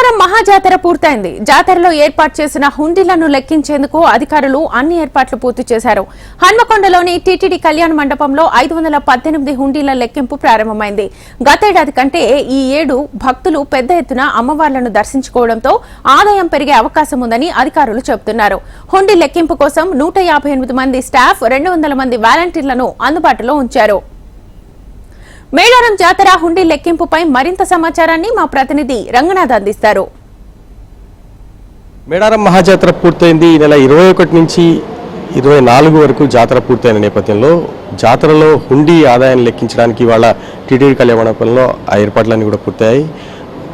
మేడారం మహాజాతర పూర్తయింది. జాతరలో ఏర్పాటు చేసిన హుండీలను లెక్కించేందుకు అధికారులు అన్ని ఏర్పాట్లు పూర్తి చేశారు. హన్మకొండలోని టీటీడీ కళ్యాణ మండపంలో 518 హుండీల లెక్కింపు ప్రారంభమైంది. గతేడాది కంటే ఈ ఏడు భక్తులు పెద్ద ఎత్తున అమ్మవార్లను దర్శించుకోవడంతో ఆదాయం పెరిగే అవకాశం ఉందని అధికారులు చెబుతున్నారు. హుండీ లెక్కింపు కోసం 158 మంది స్టాఫ్, 200 మంది వాలంటీర్లను అందుబాటులో ఉంచారు. మేడారం జాతర హుండీ లెక్కింపుపై మరింత సమాచారాన్ని మా ప్రతినిధి రంగనాథ్ అందిస్తారు. మేడారం మహాజాతర పూర్తయింది. ఈ నెల 21 నుంచి 24 వరకు జాతర పూర్తయిన నేపథ్యంలో జాతరలో హుండీ ఆదాయాన్ని లెక్కించడానికి ఇవాళ టీటీడీ కళ్యాణ మండపంలో ఆ ఏర్పాట్లన్నీ కూడా పూర్తయ్యాయి.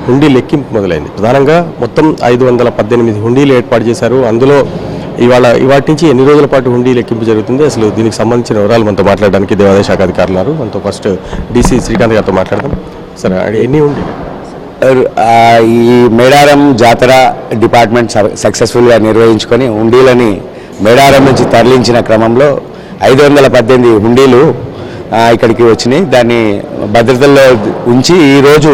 హుండీ లెక్కింపు మొదలైంది. ప్రధానంగా మొత్తం 518 హుండీలు ఏర్పాటు చేశారు. అందులో ఇవాటి నుంచి ఎన్ని రోజుల పాటు హుండీ లెక్కింపు జరుగుతుంది, అసలు దీనికి సంబంధించిన వివరాలు మనతో మాట్లాడడానికి దేవాదాయ శాఖ అధికారులు ఉన్నారు. మనతో ఫస్ట్ డీసీ శ్రీకాంత్ గారితో మాట్లాడదాం. సరే, ఎన్ని హుండీ? ఈ మేడారం జాతర డిపార్ట్మెంట్ సక్సెస్ఫుల్గా నిర్వహించుకొని హుండీలని మేడారం నుంచి తరలించిన క్రమంలో 518 హుండీలు ఇక్కడికి వచ్చినాయి. దాన్ని భద్రతలో ఉంచి ఈరోజు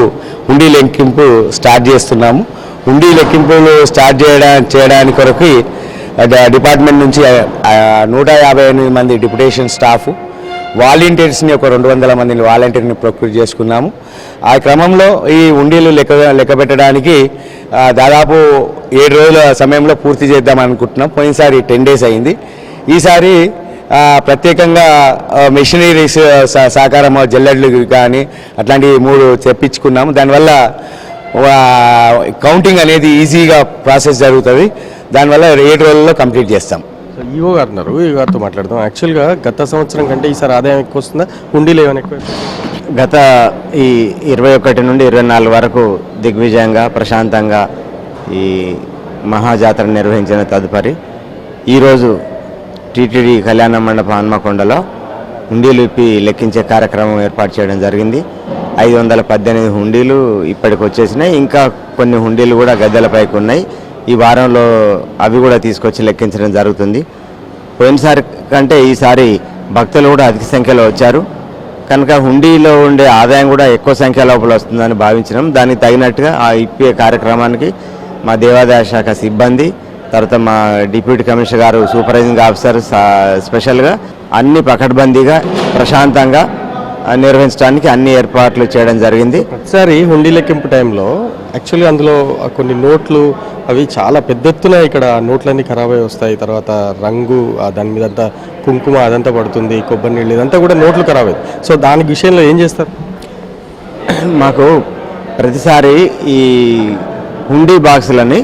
హుండీ లెక్కింపు స్టార్ట్ చేస్తున్నాము. హుండీ లెక్కింపులు స్టార్ట్ చేయడానికి కొరకు డిపార్ట్మెంట్ నుంచి 158 మంది డిప్యుటేషన్ స్టాఫ్, వాలంటీర్స్ని ఒక 200 మందిని వాలంటీర్ని ప్రొక్యూర్ చేసుకున్నాము. ఆ క్రమంలో ఈ హుండీలు లెక్క పెట్టడానికి దాదాపు 7 రోజుల సమయంలో పూర్తి చేద్దాం అనుకుంటున్నాం. పోయినసారి 10 days అయింది. ఈసారి ప్రత్యేకంగా మెషినరీస్ సహకారం, జల్లెడ్లు కానీ అట్లాంటివి 3 తెప్పించుకున్నాము. దానివల్ల కౌంటింగ్ అనేది ఈజీగా ప్రాసెస్ జరుగుతుంది. దానివల్ల 7 రోజుల్లో కంప్లీట్ చేస్తాం. ఈవో గారు ఉన్నారు, ఈవో గారితో మాట్లాడదాం. యాక్చువల్గా గత సంవత్సరం కంటే ఈసారి ఆదాయం ఎక్కువ వస్తుందా, హుండీలు ఏమైనా ఎక్కువ? గత ఈ 21 నుండి 24 వరకు దిగ్విజయంగా ప్రశాంతంగా ఈ మహాజాతర నిర్వహించిన తదుపరి ఈరోజు టీటీడీ కళ్యాణ మండపం హన్మకొండలో హుండీలు ఇప్పి లెక్కించే కార్యక్రమం ఏర్పాటు చేయడం జరిగింది. 518 హుండీలు ఇప్పటికి వచ్చేసినాయి. ఇంకా కొన్ని హుండీలు కూడా గద్దెలపైకి ఉన్నాయి. ఈ వారంలో అవి కూడా తీసుకొచ్చి లెక్కించడం జరుగుతుంది. పోయినసారి కంటే ఈసారి భక్తులు కూడా అధిక సంఖ్యలో వచ్చారు కనుక హుండీలో ఉండే ఆదాయం కూడా ఎక్కువ సంఖ్య లోపల వస్తుందని భావించినాం. దానికి తగినట్టుగా ఆ ఇప్పే కార్యక్రమానికి మా దేవాదాయ శాఖ సిబ్బంది, తర్వాత మా డిప్యూటీ కమిషనర్ గారు, సూపర్వైజింగ్ ఆఫీసర్ స్పెషల్గా అన్ని పకడ్బందీగా ప్రశాంతంగా నిర్వహించడానికి అన్ని ఏర్పాట్లు చేయడం జరిగింది. ఒకసారి హుండీ లెక్కింపు టైంలో యాక్చువల్గా అందులో కొన్ని నోట్లు అవి చాలా పెద్ద ఎత్తున ఇక్కడ నోట్లన్నీ ఖరాబ్ అయి వస్తాయి. తర్వాత రంగు దాని మీద అంతా కుంకుమ అదంతా పడుతుంది, కొబ్బరి నీళ్ళు ఇదంతా కూడా నోట్లు ఖరాబ్ అయ్యింది. సో దాని విషయంలో ఏం చేస్తారు? మాకు ప్రతిసారి ఈ హుండీ బాక్సులని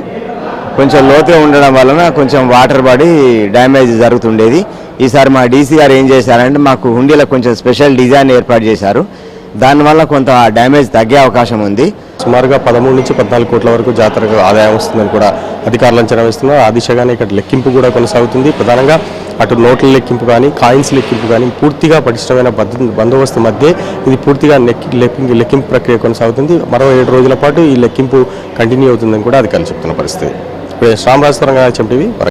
కొంచెం లోతుగా ఉండడం వలన కొంచెం వాటర్ పడి డ్యామేజ్ జరుగుతుండేది. ఈసారి మా డీసీ గారు ఏం చేశారంటే మాకు హుండీలకు కొంచెం స్పెషల్ డిజైన్ ఏర్పాటు చేశారు. దానివల్ల కొంత డ్యామేజ్ తగ్గే అవకాశం ఉంది. సుమారుగా 13 నుంచి 14 కోట్ల వరకు జాతరకు ఆదాయం వస్తుందని కూడా అధికారులు అంచనా వేస్తున్నారు. ఆ దిశగానే ఇక్కడ లెక్కింపు కూడా కొనసాగుతుంది. ప్రధానంగా అటు నోట్ల లెక్కింపు కానీ, కాయిన్స్ లెక్కింపు కానీ పూర్తిగా పటిష్టమైన బందోబస్తు మధ్య ఇది పూర్తిగా లెక్కింపు ప్రక్రియ కొనసాగుతుంది. మరో 7 రోజుల పాటు ఈ లెక్కింపు కంటిన్యూ అవుతుందని కూడా అధికారులు చెప్తున్న పరిస్థితి. ఇప్పుడు శ్రామరాజపురం చెంటివి.